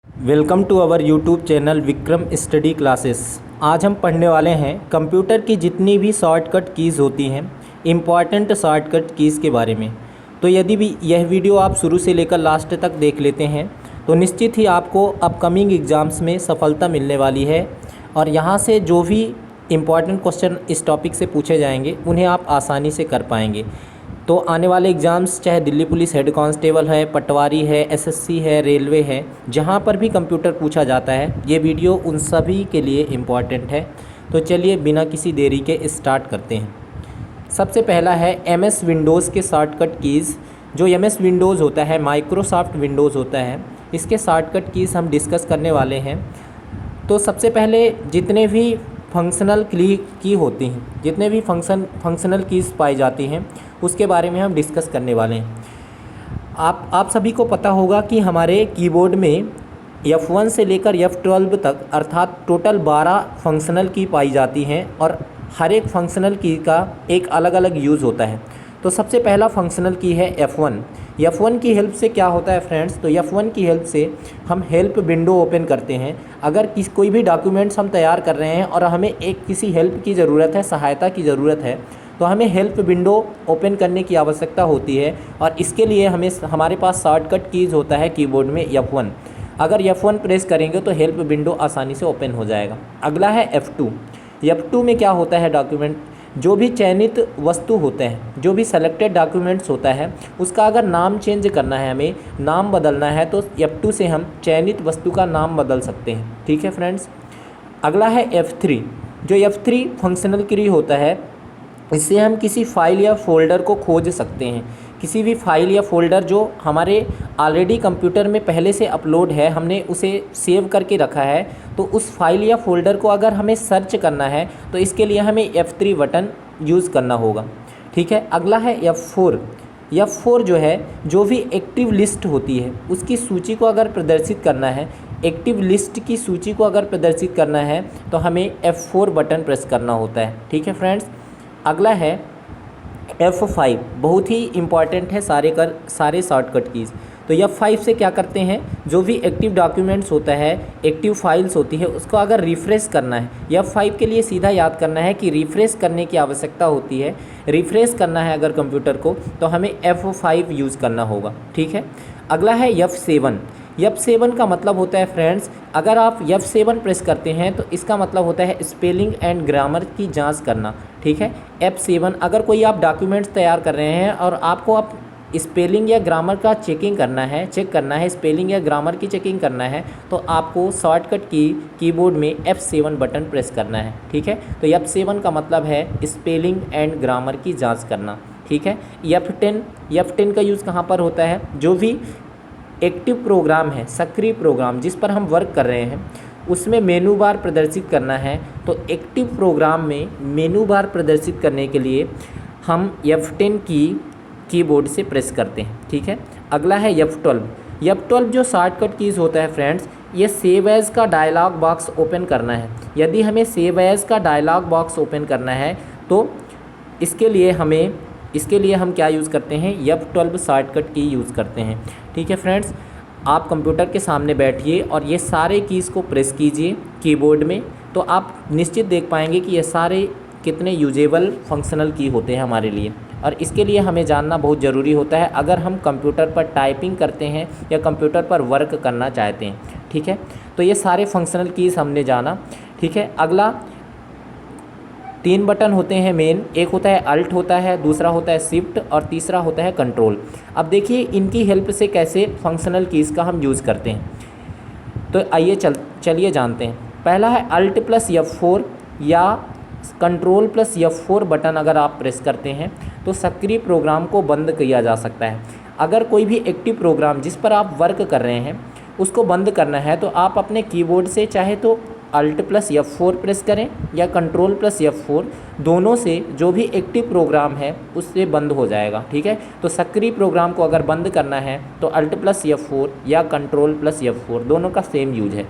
Welcome to our YouTube channel Vikram study classes. आज हम पढ़ने वाले हैं कंप्यूटर की जितनी भी शॉर्टकट कीज़ होती हैं, इम्पॉर्टेंट शॉर्टकट कीज़ के बारे में। तो यदि भी यह वीडियो आप शुरू से लेकर लास्ट तक देख लेते हैं तो निश्चित ही आपको अपकमिंग एग्ज़ाम्स में सफलता मिलने वाली है और यहाँ से जो भी इम्पॉर्टेंट क्वेश्चन इस टॉपिक से पूछे जाएंगे उन्हें आप आसानी से कर पाएंगे। तो आने वाले एग्ज़ाम्स चाहे दिल्ली पुलिस हेड कांस्टेबल है, पटवारी है, एसएससी है, रेलवे है, जहाँ पर भी कंप्यूटर पूछा जाता है ये वीडियो उन सभी के लिए इम्पॉर्टेंट है। तो चलिए बिना किसी देरी के स्टार्ट करते हैं। सबसे पहला है एमएस विंडोज़ के शॉर्टकट कीज़। जो एमएस विंडोज़ होता है, माइक्रोसॉफ्ट विंडोज़ होता है, इसके शॉर्टकट कीज़ हम डिस्कस करने वाले हैं। तो सबसे पहले जितने भी फंक्शनल की होती हैं, जितने भी फंक्शनल कीज़ पाई जाती हैं उसके बारे में हम डिस्कस करने वाले हैं। आप सभी को पता होगा कि हमारे कीबोर्ड में F1 से लेकर F12 तक अर्थात टोटल 12 फंक्शनल की पाई जाती हैं और हर एक फंक्शनल की का एक अलग अलग यूज़ होता है। तो सबसे पहला फंक्शनल की है F1। F1 की हेल्प से क्या होता है फ्रेंड्स, तो F1 की हेल्प से हम हेल्प विंडो ओपन करते हैं। अगर कोई भी डॉक्यूमेंट्स हम तैयार कर रहे हैं और हमें एक किसी हेल्प की ज़रूरत है, सहायता की ज़रूरत है, तो हमें हेल्प विंडो ओपन करने की आवश्यकता होती है और इसके लिए हमारे पास शॉर्टकट कीज़ होता है कीबोर्ड में F1। अगर F1 प्रेस करेंगे तो हेल्प विंडो आसानी से ओपन हो जाएगा। अगला है F2। F2 में क्या होता है, डॉक्यूमेंट जो भी चयनित वस्तु होते हैं, जो भी सेलेक्टेड डॉक्यूमेंट्स होता है उसका अगर नाम चेंज करना है, हमें नाम बदलना है, तो F2 से हम चयनित वस्तु का नाम बदल सकते हैं। ठीक है फ्रेंड्स। अगला है F3। जो F3 फंक्शनल की होता है, इससे हम किसी फाइल या फोल्डर को खोज सकते हैं। किसी भी फाइल या फोल्डर जो हमारे ऑलरेडी कंप्यूटर में पहले से अपलोड है, हमने उसे सेव करके रखा है, तो उस फाइल या फोल्डर को अगर हमें सर्च करना है तो इसके लिए हमें F3 बटन यूज़ करना होगा। ठीक है। अगला है F4। F4 जो है, जो भी एक्टिव लिस्ट होती है उसकी सूची को अगर प्रदर्शित करना है, एक्टिव लिस्ट की सूची को अगर प्रदर्शित करना है तो हमें F4 बटन प्रेस करना होता है। ठीक है फ्रेंड्स। अगला है F5। बहुत ही इम्पॉर्टेंट है सारे शॉर्टकट कीज़। तो F5 से क्या करते हैं, जो भी एक्टिव डॉक्यूमेंट्स होता है, एक्टिव फाइल्स होती है, उसको अगर रिफ़्रेश करना है, F5 के लिए सीधा याद करना है कि रिफ़्रेश करने की आवश्यकता होती है। रिफ़्रेश करना है अगर कंप्यूटर को तो हमें F5 यूज़ करना होगा। ठीक है। अगला है F7। F7 का मतलब होता है फ्रेंड्स, अगर आप F7 प्रेस करते हैं तो इसका मतलब होता है स्पेलिंग एंड ग्रामर की जांच करना। ठीक है। F7 अगर कोई आप डॉक्यूमेंट्स तैयार कर रहे हैं और आपको आप स्पेलिंग या ग्रामर का चेक करना है, स्पेलिंग या ग्रामर की चेकिंग करना है, तो आपको शॉर्टकट कीबोर्ड में F7 बटन प्रेस करना है। ठीक है। तो F7 का मतलब है स्पेलिंग एंड ग्रामर की जाँच करना। ठीक है। F10 का यूज़ कहाँ पर होता है, जो भी एक्टिव प्रोग्राम है, सक्रिय प्रोग्राम जिस पर हम वर्क कर रहे हैं उसमें मेनू बार प्रदर्शित करना है, तो एक्टिव प्रोग्राम में मेनू बार प्रदर्शित करने के लिए हम F10 कीबोर्ड से प्रेस करते हैं। ठीक है। अगला है F12 जो शॉर्टकट कीज़ होता है फ्रेंड्स, ये सेव एज़ का डायलॉग बॉक्स ओपन करना है। यदि हमें सेव एज़ का डायलॉग बॉक्स ओपन करना है तो इसके लिए हम क्या यूज़ करते हैं, F12 शॉर्टकट की यूज़ करते हैं। ठीक है फ्रेंड्स। आप कंप्यूटर के सामने बैठिए और ये सारे कीज़ को प्रेस कीजिए कीबोर्ड में, तो आप निश्चित देख पाएंगे कि ये सारे कितने यूजेबल फंक्शनल की होते हैं हमारे लिए। और इसके लिए हमें जानना बहुत ज़रूरी होता है अगर हम कंप्यूटर पर टाइपिंग करते हैं या कंप्यूटर पर वर्क करना चाहते हैं। ठीक है। तो ये सारे फंक्शनल कीज़ हमने जाना। ठीक है। अगला 3 बटन होते हैं मेन, एक होता है अल्ट होता है, दूसरा होता है शिफ्ट और तीसरा होता है कंट्रोल। अब देखिए इनकी हेल्प से कैसे फंक्शनल कीज़ का हम यूज़ करते हैं। तो आइए चलिए जानते हैं। पहला है अल्ट प्लस F4 या कंट्रोल प्लस F4 बटन अगर आप प्रेस करते हैं तो सक्रिय प्रोग्राम को बंद किया जा सकता है। अगर कोई भी एक्टिव प्रोग्राम जिस पर आप वर्क कर रहे हैं उसको बंद करना है तो आप अपने कीबोर्ड से चाहे तो अल्ट प्लस F4 प्रेस करें या कंट्रोल प्लस F4, दोनों से जो भी एक्टिव प्रोग्राम है उससे बंद हो जाएगा। ठीक है। तो सक्रिय प्रोग्राम को अगर बंद करना है तो अल्ट प्लस F4 या कंट्रोल प्लस F4 दोनों का सेम यूज है।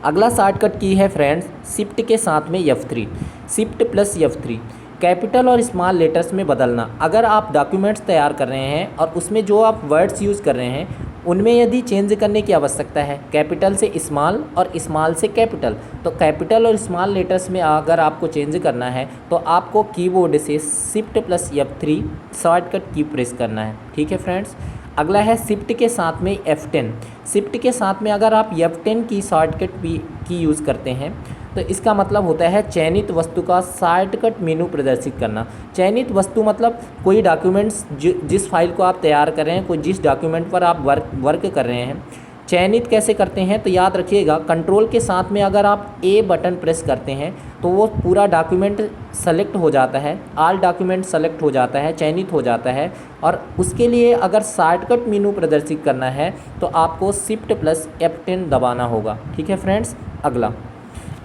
अगला शॉर्टकट की है फ्रेंड्स शिफ्ट के साथ में F3। Shift plus F3 capital और स्मॉल लेटर्स में बदलना। अगर आप डॉक्यूमेंट्स तैयार कर रहे हैं और उसमें जो आप वर्ड्स यूज़ कर रहे हैं उनमें यदि चेंज करने की आवश्यकता है कैपिटल से स्मॉल और स्मॉल से कैपिटल, तो कैपिटल और स्मॉल लेटर्स में अगर आपको चेंज करना है तो आपको कीबोर्ड से शिफ्ट प्लस F3 शॉर्टकट की प्रेस करना है। ठीक है फ्रेंड्स। अगला है शिफ्ट के साथ में F10। शिफ्ट के साथ में अगर आप F10 की शॉर्टकट की यूज़ करते हैं तो इसका मतलब होता है चयनित वस्तु का शॉर्टकट मेनू प्रदर्शित करना। चयनित वस्तु मतलब कोई डॉक्यूमेंट्स जिस फाइल को आप तैयार कर रहे हैं, कोई जिस डॉक्यूमेंट पर आप वर्क कर रहे हैं, चयनित कैसे करते हैं तो याद रखिएगा कंट्रोल के साथ में अगर आप ए बटन प्रेस करते हैं तो वो पूरा डॉक्यूमेंट सेलेक्ट हो जाता है, ऑल डॉक्यूमेंट सेलेक्ट हो जाता है, चयनित हो जाता है। और उसके लिए अगर शॉर्टकट मेनू प्रदर्शित करना है तो आपको शिफ्ट प्लस F10 दबाना होगा। ठीक है फ्रेंड्स।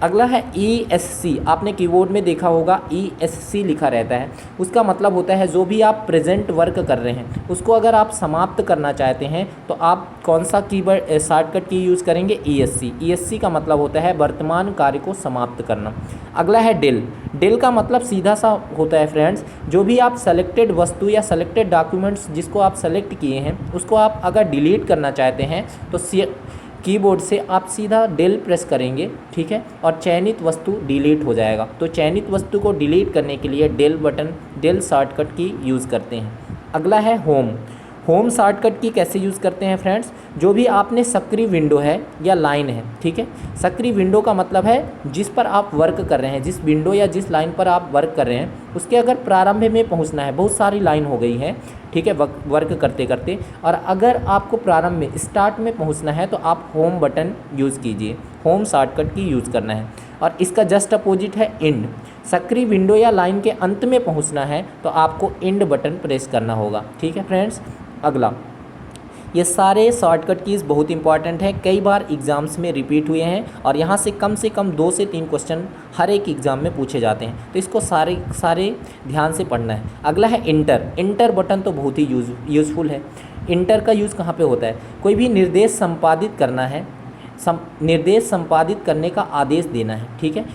अगला है ESC। आपने कीबोर्ड में देखा होगा ESC लिखा रहता है, उसका मतलब होता है जो भी आप प्रेजेंट वर्क कर रहे हैं उसको अगर आप समाप्त करना चाहते हैं तो आप कौन सा कीवर्ड शॉर्टकट की यूज़ करेंगे, ESC। ESC का मतलब होता है वर्तमान कार्य को समाप्त करना। अगला है डेल का मतलब सीधा सा होता है फ्रेंड्स, जो भी आप सेलेक्टेड वस्तु या सेलेक्टेड डॉक्यूमेंट्स जिसको आप सेलेक्ट किए हैं उसको आप अगर डिलीट करना चाहते हैं तो कीबोर्ड से आप सीधा डेल प्रेस करेंगे। ठीक है। और चयनित वस्तु डिलीट हो जाएगा। तो चयनित वस्तु को डिलीट करने के लिए डेल शॉर्टकट की यूज़ करते हैं। अगला है होम शॉर्टकट की कैसे यूज़ करते हैं फ्रेंड्स, जो भी आपने सक्रिय विंडो है या लाइन है, ठीक है। सक्रिय विंडो का मतलब है जिस पर आप वर्क कर रहे हैं, जिस विंडो या जिस लाइन पर आप वर्क कर रहे हैं उसके अगर प्रारंभ में पहुंचना है, बहुत सारी लाइन हो गई है, ठीक है, वर्क करते करते, और अगर आपको प्रारंभ में स्टार्ट में पहुंचना है तो आप होम बटन यूज़ कीजिए, होम शॉर्टकट की यूज़ करना है। और इसका जस्ट अपोजिट है एंड। सक्रिय विंडो या लाइन के अंत में पहुंचना है तो आपको एंड बटन प्रेस करना होगा। ठीक है फ्रेंड्स। अगला, ये सारे शॉर्टकट कीज़ बहुत इंपॉर्टेंट है, कई बार एग्ज़ाम्स में रिपीट हुए हैं और यहाँ से कम 2 से 3 क्वेश्चन हर एक एग्ज़ाम में पूछे जाते हैं, तो इसको सारे ध्यान से पढ़ना है। अगला है इंटर बटन तो बहुत ही यूज़फुल है। इंटर का यूज़ कहाँ पे होता है, कोई भी निर्देश संपादित करना है, निर्देश संपादित करने का आदेश देना है। ठीक है।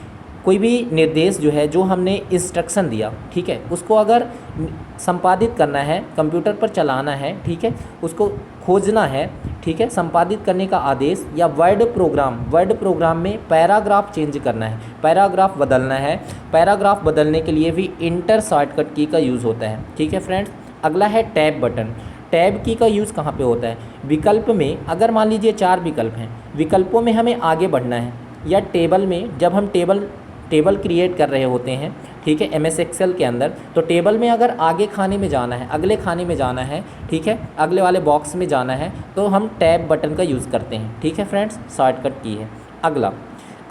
कोई भी निर्देश जो है, जो हमने इंस्ट्रक्शन दिया, ठीक है, उसको अगर संपादित करना है, कंप्यूटर पर चलाना है, ठीक है, उसको खोजना है, ठीक है, संपादित करने का आदेश, या वर्ड प्रोग्राम में पैराग्राफ चेंज करना है, पैराग्राफ बदलना है, पैराग्राफ बदलने के लिए भी इंटर शॉर्टकट की का यूज़ होता है। ठीक है फ्रेंड्स। अगला है टैब बटन। टैब की का यूज़ कहाँ पे होता है, विकल्प में अगर मान लीजिए 4 विकल्प हैं, विकल्पों में हमें आगे बढ़ना है, या टेबल में जब हम टेबल क्रिएट कर रहे होते हैं, ठीक है, MS एक्सेल के अंदर, तो टेबल में अगर आगे खाने में जाना है, अगले खाने में जाना है, ठीक है, अगले वाले बॉक्स में जाना है, तो हम टैब बटन का यूज़ करते हैं। ठीक है फ्रेंड्स, शॉर्टकट की है।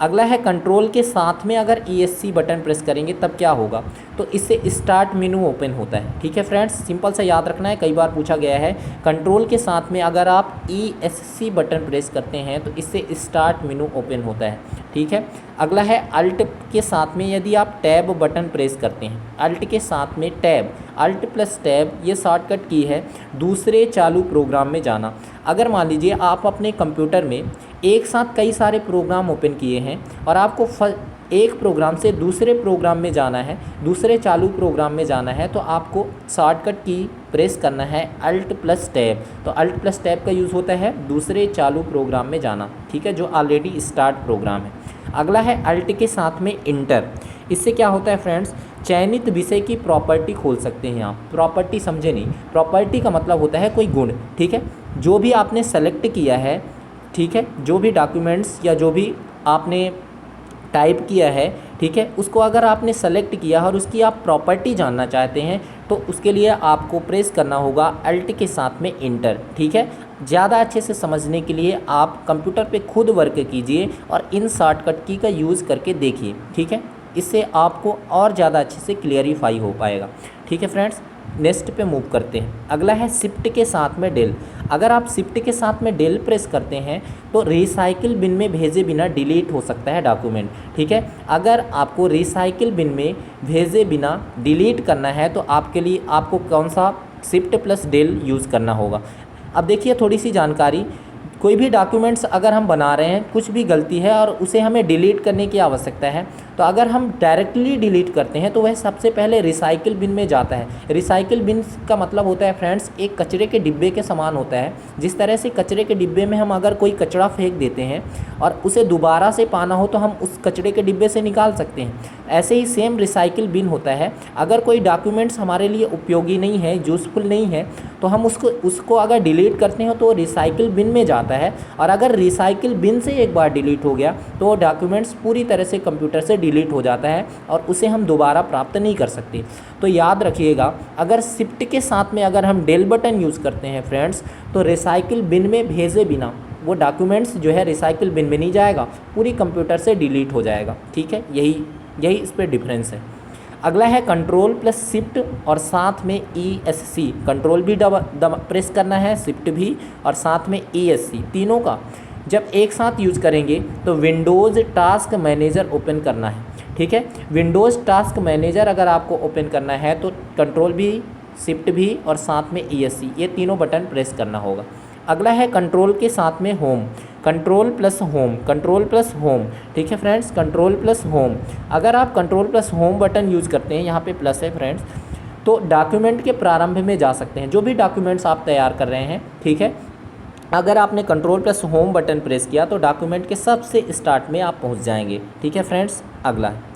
अगला है कंट्रोल के साथ में अगर ESC बटन प्रेस करेंगे तब क्या होगा, तो इससे स्टार्ट मेनू ओपन होता है। ठीक है फ्रेंड्स, सिंपल सा याद रखना है, कई बार पूछा गया है। कंट्रोल के साथ में अगर आप ESC बटन प्रेस करते हैं तो इससे स्टार्ट मेनू ओपन होता है। ठीक है। अगला है अल्ट के साथ में यदि आप टैब बटन प्रेस करते हैं, अल्ट के साथ में टैब, अल्ट प्लस टैब, ये शॉर्टकट की है दूसरे चालू प्रोग्राम में जाना। अगर मान लीजिए आप अपने कंप्यूटर में एक साथ कई सारे प्रोग्राम ओपन किए हैं और आपको एक प्रोग्राम से दूसरे प्रोग्राम में जाना है, दूसरे चालू प्रोग्राम में जाना है, तो आपको शॉर्टकट की प्रेस करना है अल्ट प्लस टैब। तो अल्ट प्लस टैब का यूज़ होता है दूसरे चालू प्रोग्राम में जाना, ठीक है, जो ऑलरेडी स्टार्ट प्रोग्राम है। अगला है अल्ट के साथ में इंटर। इससे क्या होता है फ्रेंड्स, चयनित विषय की प्रॉपर्टी खोल सकते हैं आप। प्रॉपर्टी समझे नहीं, प्रॉपर्टी का मतलब होता है कोई गुण, ठीक है, जो भी आपने सेलेक्ट किया है, ठीक है, जो भी डॉक्यूमेंट्स या जो भी आपने टाइप किया है, ठीक है, उसको अगर आपने सेलेक्ट किया और उसकी आप प्रॉपर्टी जानना चाहते हैं तो उसके लिए आपको प्रेस करना होगा अल्ट के साथ में इंटर। ठीक है। ज़्यादा अच्छे से समझने के लिए आप कंप्यूटर पे खुद वर्क कीजिए और इन शॉर्टकट की का यूज़ करके देखिए। ठीक है, इससे आपको और ज़्यादा अच्छे से क्लियरिफाई हो पाएगा। ठीक है फ्रेंड्स, नेक्स्ट पे मूव करते हैं। अगला है शिफ्ट के साथ में डेल। अगर आप शिफ्ट के साथ में डेल प्रेस करते हैं तो रिसाइकिल बिन में भेजे बिना डिलीट हो सकता है डॉक्यूमेंट। ठीक है, अगर आपको रिसाइकिल बिन में भेजे बिना डिलीट करना है तो आपके लिए आपको कौन सा शिफ्ट प्लस डेल यूज़ करना होगा। अब देखिए थोड़ी सी जानकारी, कोई भी डॉक्यूमेंट्स अगर हम बना रहे हैं, कुछ भी गलती है और उसे हमें डिलीट करने की आवश्यकता है, तो अगर हम डायरेक्टली डिलीट करते हैं तो वह सबसे पहले रिसाइकिल बिन में जाता है। रिसाइकिल बिन का मतलब होता है फ्रेंड्स एक कचरे के डिब्बे के समान होता है। जिस तरह से कचरे के डिब्बे में हम अगर कोई कचरा फेंक देते हैं और उसे दोबारा से पाना हो तो हम उस कचरे के डिब्बे से निकाल सकते हैं, ऐसे ही सेम रिसाइकिल बिन होता है। अगर कोई डॉक्यूमेंट्स हमारे लिए उपयोगी नहीं है, यूज़फुल नहीं है, तो हम उसको अगर डिलीट करते हैं तो वो रिसाइकिल बिन में जाता है। और अगर रिसाइकिल बिन से एक बार डिलीट हो गया तो वो डॉक्यूमेंट्स पूरी तरह से कंप्यूटर से डिलीट हो जाता है और उसे हम दोबारा प्राप्त नहीं कर सकते। तो याद रखिएगा, अगर शिफ्ट के साथ में अगर हम डेल बटन यूज़ करते हैं फ्रेंड्स, तो रिसाइकिल बिन में भेजे बिना वो डॉक्यूमेंट्स जो है रिसाइकिल बिन में नहीं जाएगा, पूरी कंप्यूटर से डिलीट हो जाएगा। ठीक है, यही इस पर डिफरेंस है। अगला है कंट्रोल प्लस शिफ्ट और साथ में ESC। कंट्रोल भी प्रेस करना है, शिफ्ट भी, और साथ में ESC, तीनों का जब एक साथ यूज करेंगे तो विंडोज़ टास्क मैनेजर ओपन करना है। ठीक है, विंडोज़ टास्क मैनेजर अगर आपको ओपन करना है तो कंट्रोल भी, शिफ्ट भी और साथ में ESC, ये तीनों बटन प्रेस करना होगा। अगला है कंट्रोल के साथ में home, control plus home, control plus home. ठीक है फ्रेंड्स, कंट्रोल प्लस होम। अगर आप control plus home button use करते हैं, यहाँ पे प्लस है फ्रेंड्स, तो डॉक्यूमेंट के प्रारंभ में जा सकते हैं, जो भी डॉक्यूमेंट्स आप तैयार कर रहे हैं। ठीक है, अगर आपने control plus home button press किया तो डॉक्यूमेंट के सबसे स्टार्ट में आप पहुँच जाएंगे। ठीक है फ्रेंड्स, अगला है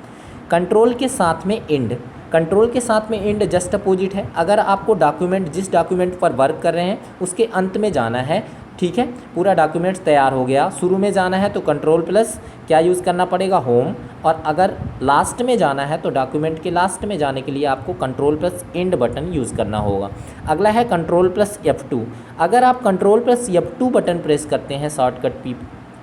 कंट्रोल के साथ में एंड। कंट्रोल के साथ में एंड जस्ट अपोजिट है। अगर आपको डॉक्यूमेंट, जिस डॉक्यूमेंट पर वर्क कर रहे हैं उसके अंत में जाना है, ठीक है, पूरा डॉक्यूमेंट्स तैयार हो गया, शुरू में जाना है तो कंट्रोल प्लस क्या यूज़ करना पड़ेगा, होम। और अगर लास्ट में जाना है तो डॉक्यूमेंट के लास्ट में जाने के लिए आपको control plus and button use करना होगा। अगला है कंट्रोल प्लस F2। अगर आप control plus F2 button press करते हैं, शॉर्टकट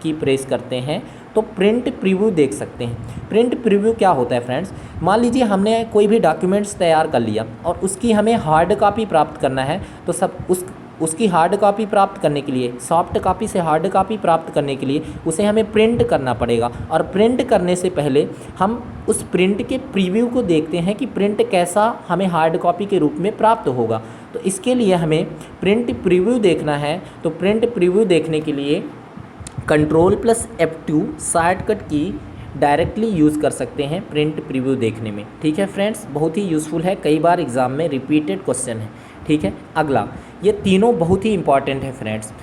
की प्रेस करते हैं, तो प्रिंट प्रीव्यू देख सकते हैं। प्रिंट प्रीव्यू क्या होता है फ्रेंड्स, मान लीजिए हमने कोई भी डॉक्यूमेंट्स तैयार कर लिया और उसकी हमें हार्ड कॉपी प्राप्त करना है, तो उसकी हार्ड कॉपी प्राप्त करने के लिए, सॉफ्ट कॉपी से हार्ड कॉपी प्राप्त करने के लिए उसे हमें प्रिंट करना पड़ेगा। और प्रिंट करने से पहले हम उस प्रिंट के प्रीव्यू को देखते हैं कि प्रिंट कैसा हमें हार्ड कॉपी के रूप में प्राप्त होगा। तो इसके लिए हमें प्रिंट प्रीव्यू देखना है। तो प्रिंट प्रीव्यू देखने के लिए कंट्रोल प्लस F2 शॉर्टकट की डायरेक्टली यूज़ कर सकते हैं प्रिंट प्रीव्यू देखने में। ठीक है फ्रेंड्स, बहुत ही यूज़फुल है, कई बार एग्ज़ाम में रिपीटेड क्वेश्चन है। ठीक है, अगला, ये तीनों बहुत ही इंपॉर्टेंट है फ्रेंड्स।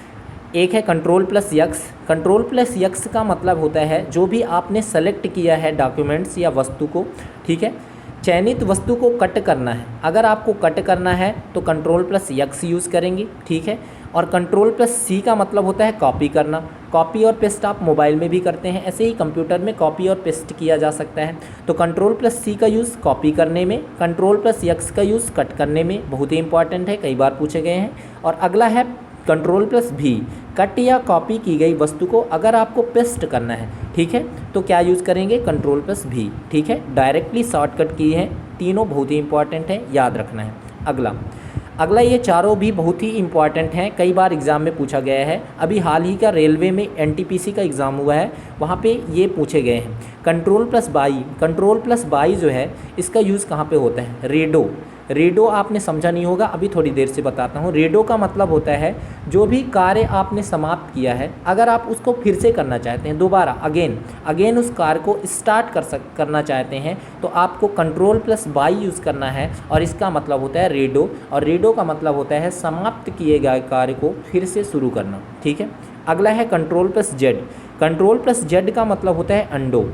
एक है control plus x. Control plus x का मतलब होता है जो भी आपने सेलेक्ट किया है डॉक्यूमेंट्स या वस्तु को, ठीक है, चयनित वस्तु को कट करना है। अगर आपको कट करना है तो कंट्रोल प्लस यक्स यूज़ करेंगे। ठीक है, और कंट्रोल प्लस C का मतलब होता है कॉपी करना। कॉपी और पेस्ट आप मोबाइल में भी करते हैं, ऐसे ही कंप्यूटर में कॉपी और पेस्ट किया जा सकता है। तो कंट्रोल प्लस C का यूज़ कॉपी करने में, कंट्रोल प्लस X का यूज़ कट करने में, बहुत ही इंपॉर्टेंट है, कई बार पूछे गए हैं। और अगला है कंट्रोल प्लस V, कट या कॉपी की गई वस्तु को अगर आपको पेस्ट करना है, ठीक है, तो क्या यूज़ करेंगे, कंट्रोल प्लस V। ठीक है, डायरेक्टली शॉर्टकट की है, तीनों बहुत ही इंपॉर्टेंट है, याद रखना है। अगला ये चारों भी बहुत ही इंपॉर्टेंट हैं, कई बार एग्ज़ाम में पूछा गया है। अभी हाल ही का रेलवे में NTPC का एग्ज़ाम हुआ है, वहाँ पे ये पूछे गए हैं। Control plus by, control plus by जो है इसका यूज़ कहाँ पे होता है, रेडो। रेडो आपने समझा नहीं होगा, अभी थोड़ी देर से बताता हूँ। रेडो का मतलब होता है जो भी कार्य आपने समाप्त किया है, अगर आप उसको फिर से करना चाहते हैं, दोबारा अगेन उस कार्य को स्टार्ट करना चाहते हैं, तो आपको कंट्रोल प्लस बाई यूज़ करना है और इसका मतलब होता है रेडो। और रेडो का मतलब होता है समाप्त किए गए कार्य को फिर से शुरू करना। ठीक है, अगला है control plus Z. Control plus Z का मतलब होता है अंडो।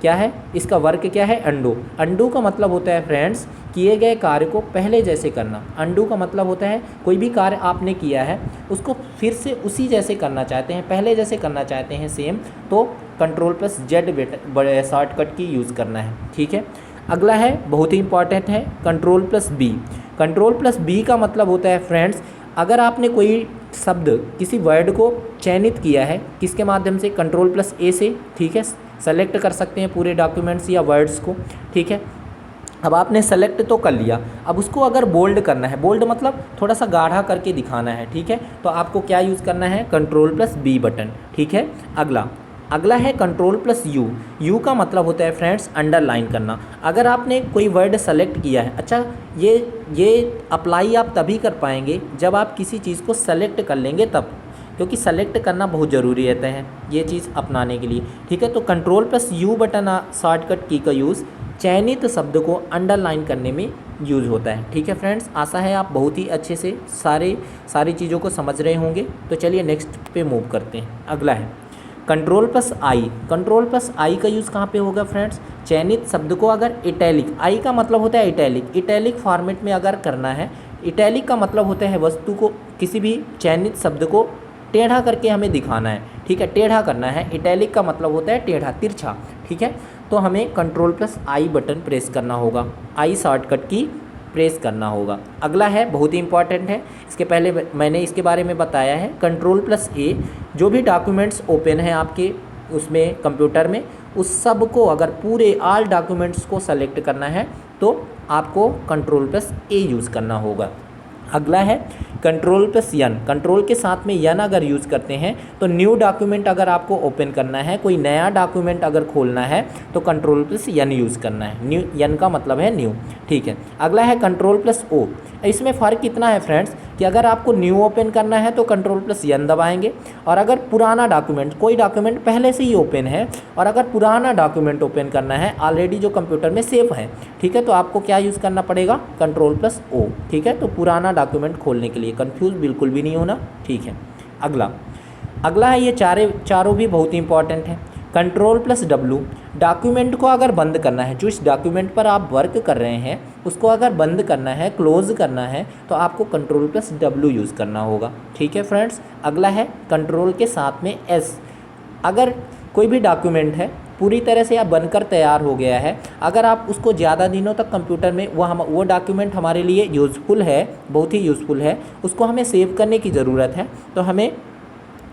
क्या है इसका वर्क, क्या है, अंडो। अंडो का मतलब होता है फ्रेंड्स किए गए कार्य को पहले जैसे करना। अंडू का मतलब होता है कोई भी कार्य आपने किया है उसको फिर से उसी जैसे करना चाहते हैं, पहले जैसे करना चाहते हैं सेम, तो कंट्रोल प्लस जेड बड़े शॉर्टकट की यूज़ करना है। ठीक है, अगला है बहुत ही इंपॉर्टेंट है control plus B. Control plus B का मतलब होता है फ्रेंड्स अगर आपने कोई शब्द, किसी वर्ड को चयनित किया है, किसके माध्यम से, कंट्रोल प्लस ए से, ठीक है, सेलेक्ट कर सकते हैं पूरे डॉक्यूमेंट्स या वर्ड्स को। ठीक है, अब आपने सेलेक्ट तो कर लिया, अब उसको अगर बोल्ड करना है, बोल्ड मतलब थोड़ा सा गाढ़ा करके दिखाना है, ठीक है, तो आपको क्या यूज़ करना है, कंट्रोल प्लस बी बटन। ठीक है, अगला है कंट्रोल प्लस यू। यू का मतलब होता है फ्रेंड्स अंडरलाइन करना। अगर आपने कोई वर्ड सेलेक्ट किया है, अच्छा ये अप्लाई आप तभी कर पाएंगे जब आप किसी चीज़ को सेलेक्ट कर लेंगे तब। क्योंकि सेलेक्ट करना बहुत ज़रूरी रहता है ये चीज़ अपनाने के लिए। ठीक है, तो control plus you button shortcut की का यूज़ चयनित शब्द को अंडरलाइन करने में यूज़ होता है। ठीक है फ्रेंड्स, आशा है आप बहुत ही अच्छे से सारी चीज़ों को समझ रहे होंगे। तो चलिए नेक्स्ट पे मूव करते हैं। अगला है कंट्रोल प्लस आई। कंट्रोल प्लस आई का यूज़ कहाँ पे होगा फ्रेंड्स? चयनित शब्द को अगर इटैलिक, आई का मतलब होता है इटैलिक, इटैलिक फॉर्मेट में अगर करना है। इटैलिक का मतलब होता है वस्तु को, किसी भी चयनित शब्द को टेढ़ा करके हमें दिखाना है। ठीक है, टेढ़ा करना है। इटैलिक का मतलब होता है टेढ़ा, तिरछा। ठीक है, तो हमें कंट्रोल प्लस आई बटन प्रेस करना होगा, आई शॉर्टकट की प्रेस करना होगा। अगला है, बहुत ही इंपॉर्टेंट है, इसके पहले मैंने इसके बारे में बताया है। कंट्रोल प्लस ए, जो भी डॉक्यूमेंट्स ओपन है आपके उसमें कंप्यूटर में, उस सब को अगर पूरे ऑल डॉक्यूमेंट्स को सेलेक्ट करना है तो आपको कंट्रोल प्लस ए यूज़ करना होगा। अगला है कंट्रोल प्लस यन। कंट्रोल के साथ में यन अगर यूज़ करते हैं तो न्यू डॉक्यूमेंट अगर आपको ओपन करना है, कोई नया डॉक्यूमेंट अगर खोलना है तो कंट्रोल प्लस यन यूज़ करना है। न्यू, यन का मतलब है न्यू। ठीक है, अगला है कंट्रोल प्लस ओ। इसमें फ़र्क कितना है फ्रेंड्स कि अगर आपको न्यू ओपन करना है तो कंट्रोल प्लस यन दबाएंगे, और अगर पुराना डॉक्यूमेंट, कोई डॉक्यूमेंट पहले से ही ओपन है और अगर पुराना डॉक्यूमेंट ओपन करना है ऑलरेडी जो कंप्यूटर में सेव है, ठीक है, तो आपको क्या यूज़ करना पड़ेगा? Control plus O. ठीक है, तो पुराना डॉक्यूमेंट खोलने के लिए, कंफ्यूज बिल्कुल भी नहीं होना। ठीक है, अगला है, ये चारों भी बहुत ही इंपॉर्टेंट है। कंट्रोल प्लस डब्लू, डॉक्यूमेंट को अगर बंद करना है, जो इस डॉक्यूमेंट पर आप वर्क कर रहे हैं उसको अगर बंद करना है, क्लोज करना है, तो आपको कंट्रोल प्लस डब्लू यूज़ करना होगा। ठीक है फ्रेंड्स, अगला है कंट्रोल के साथ में एस। अगर कोई भी डॉक्यूमेंट है पूरी तरह से या बनकर तैयार हो गया है, अगर आप उसको ज़्यादा दिनों तक कंप्यूटर में, वो डॉक्यूमेंट हमारे लिए यूज़फुल है, बहुत ही यूज़फुल है, उसको हमें सेव करने की ज़रूरत है, तो हमें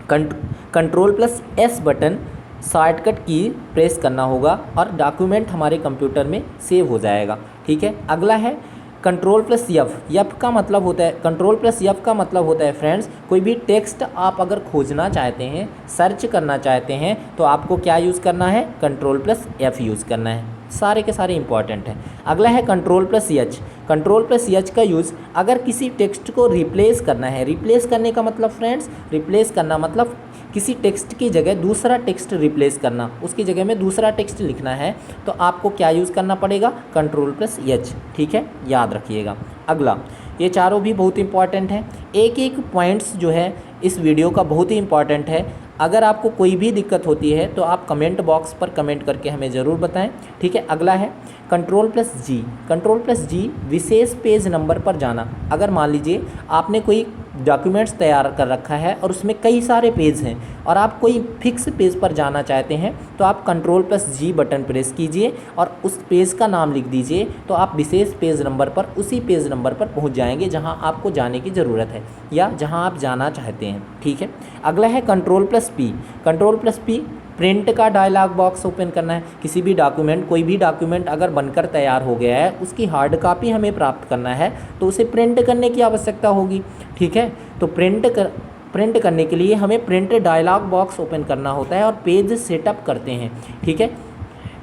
control plus S button shortcut की प्रेस करना होगा और डॉक्यूमेंट हमारे कंप्यूटर में सेव हो जाएगा। ठीक है, अगला है कंट्रोल प्लस यफ। यफ का मतलब होता है, कंट्रोल प्लस यफ का मतलब होता है फ्रेंड्स, कोई भी टेक्स्ट आप अगर खोजना चाहते हैं, सर्च करना चाहते हैं, तो आपको क्या यूज़ करना है? कंट्रोल प्लस एफ यूज़ करना है। सारे के सारे इंपॉर्टेंट हैं। अगला है control plus H. Control plus H का यूज़ अगर किसी टेक्स्ट को रिप्लेस करना है। रिप्लेस करने का मतलब फ्रेंड्स, रिप्लेस करना मतलब किसी टेक्स्ट की जगह दूसरा टेक्स्ट रिप्लेस करना, उसकी जगह में दूसरा टेक्स्ट लिखना है, तो आपको क्या यूज़ करना पड़ेगा? Control plus H. ठीक है, याद रखिएगा। अगला, ये चारों भी बहुत इंपॉर्टेंट हैं। एक एक पॉइंट्स जो है इस वीडियो का बहुत ही इंपॉर्टेंट है। अगर आपको कोई भी दिक्कत होती है तो आप कमेंट बॉक्स पर कमेंट करके हमें ज़रूर बताएं। ठीक है, अगला है कंट्रोल प्लस जी। कंट्रोल प्लस जी, विशेष पेज नंबर पर जाना। अगर मान लीजिए आपने कोई डॉक्यूमेंट्स तैयार कर रखा है और उसमें कई सारे पेज हैं और आप कोई फिक्स पेज पर जाना चाहते हैं, तो आप कंट्रोल प्लस जी बटन प्रेस कीजिए और उस पेज का नाम लिख दीजिए, तो आप विशेष पेज नंबर पर, उसी पेज नंबर पर पहुंच जाएंगे जहां आपको जाने की ज़रूरत है या जहां आप जाना चाहते हैं। ठीक है, अगला है control plus P. Control plus P, print का डायलॉग बॉक्स ओपन करना है। किसी भी डॉक्यूमेंट, कोई भी डॉक्यूमेंट अगर बनकर तैयार हो गया है, उसकी हार्ड कॉपी हमें प्राप्त करना है, तो उसे प्रिंट करने की आवश्यकता होगी। ठीक है, तो प्रिंट करने के लिए हमें प्रिंट डायलॉग बॉक्स ओपन करना होता है और पेज सेटअप करते हैं। ठीक है,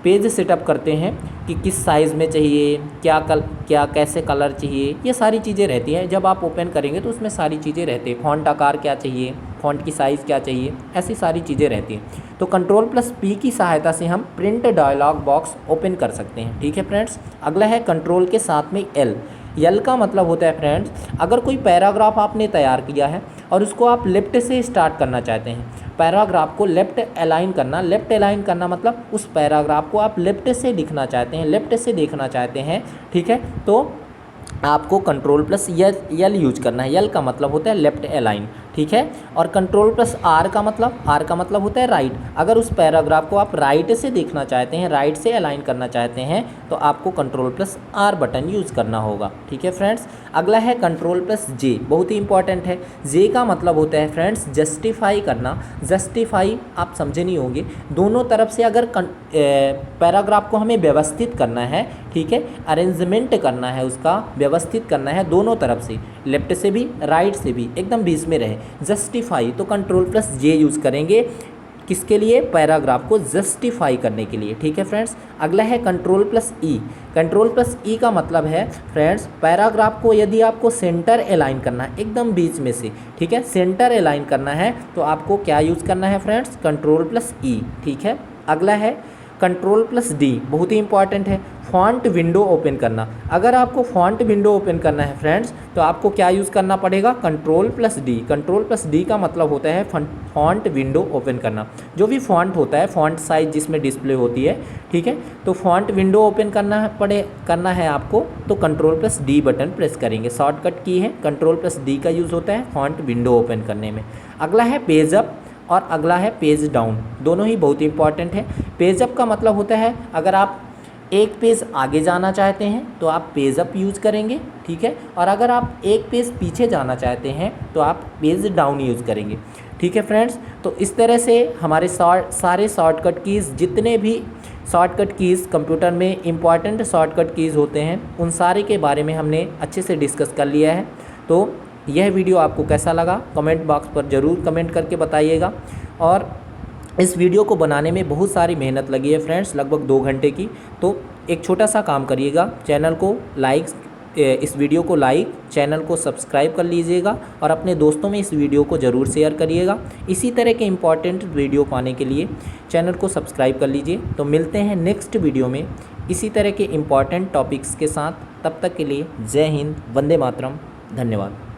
पेज सेटअप करते हैं कि किस साइज़ में चाहिए, क्या कैसे कलर चाहिए, ये सारी चीज़ें रहती हैं। जब आप ओपन करेंगे तो उसमें सारी चीज़ें रहती हैं। फ़ॉन्ट आकार क्या चाहिए, फ़ॉन्ट की साइज़ क्या चाहिए, ऐसी सारी चीज़ें रहती हैं। तो कंट्रोल प्लस पी की सहायता से हम प्रिंट डायलॉग बॉक्स ओपन कर सकते हैं। ठीक है फ्रेंड्स, अगला है कंट्रोल के साथ में एल। यल का मतलब होता है फ्रेंड्स, अगर कोई पैराग्राफ आपने तैयार किया है और उसको आप लेफ्ट से स्टार्ट करना चाहते हैं, पैराग्राफ को लेफ्ट अलाइन करना। लेफ्ट अलाइन करना मतलब उस पैराग्राफ को आप लेफ्ट से लिखना चाहते हैं, लेफ्ट से देखना चाहते हैं। ठीक है, तो आपको कंट्रोल प्लस यल यूज करना है। यल का मतलब होता है लेफ्ट अलाइन। ठीक है, और कंट्रोल प्लस आर का मतलब होता है राइट। अगर उस पैराग्राफ को आप राइट से देखना चाहते हैं, राइट से अलाइन करना चाहते हैं, तो आपको control plus are button use करना होगा। ठीक है फ्रेंड्स, अगला है कंट्रोल प्लस जे। बहुत ही इंपॉर्टेंट है। जे का मतलब होता है फ्रेंड्स जस्टिफाई करना। जस्टिफाई आप समझे नहीं होंगे, दोनों तरफ से अगर पैराग्राफ को हमें व्यवस्थित करना है, ठीक है, अरेंजमेंट करना है, उसका व्यवस्थित करना है दोनों तरफ से, लेफ्ट से भी राइट से भी, एकदम बीच में रहे। जस्टिफाई तो कंट्रोल प्लस जे यूज़ करेंगे किसके लिए? पैराग्राफ को जस्टिफाई करने के लिए। ठीक है फ्रेंड्स। अगला है कंट्रोल प्लस ई। कंट्रोल प्लस ई का मतलब है फ्रेंड्स, पैराग्राफ को यदि आपको सेंटर अलाइन करना है, एकदम बीच में से, ठीक है, सेंटर अलाइन करना है, तो आपको क्या यूज़ करना है फ्रेंड्स? कंट्रोल प्लस ई। ठीक है। अगला है कंट्रोल प्लस डी, बहुत ही इंपॉर्टेंट है, फॉन्ट विंडो ओपन करना। अगर आपको फॉन्ट विंडो ओपन करना है फ्रेंड्स, तो आपको क्या यूज़ करना पड़ेगा? Control plus D. Control plus D का मतलब होता है फॉन्ट विंडो ओपन करना। जो भी फॉन्ट होता है, फॉन्ट साइज जिसमें डिस्प्ले होती है, ठीक है, तो फॉन्ट विंडो ओपन करना है आपको, तो control plus D button press करेंगे। शॉर्टकट की है, कंट्रोल प्लस डी का यूज़ होता है फॉन्ट विंडो ओपन करने में। अगला है पेज अप और अगला है पेज डाउन, दोनों ही बहुत इंपॉर्टेंट है। पेज अप का मतलब होता है अगर आप एक पेज आगे जाना चाहते हैं तो आप पेज अप यूज़ करेंगे, ठीक है, और अगर आप एक पेज पीछे जाना चाहते हैं तो आप पेज डाउन यूज़ करेंगे। ठीक है फ्रेंड्स। तो इस तरह से हमारे सारे शॉर्टकट कीज़, जितने भी शॉर्टकट कीज़ कंप्यूटर में इम्पॉर्टेंट शॉर्टकट कीज़ होते हैं, उन सारे के बारे में हमने अच्छे से डिस्कस कर लिया है। तो यह वीडियो आपको कैसा लगा कमेंट बॉक्स पर ज़रूर कमेंट करके बताइएगा। और इस वीडियो को बनाने में बहुत सारी मेहनत लगी है फ्रेंड्स, लगभग 2 घंटे की। तो एक छोटा सा काम करिएगा, चैनल को इस वीडियो को लाइक, चैनल को सब्सक्राइब कर लीजिएगा और अपने दोस्तों में इस वीडियो को ज़रूर शेयर करिएगा। इसी तरह के इम्पॉर्टेंट वीडियो पाने के लिए चैनल को सब्सक्राइब कर लीजिए। तो मिलते हैं नेक्स्ट वीडियो में इसी तरह के इम्पॉर्टेंट टॉपिक्स के साथ। तब तक के लिए जय हिंद, वंदे मातरम, धन्यवाद।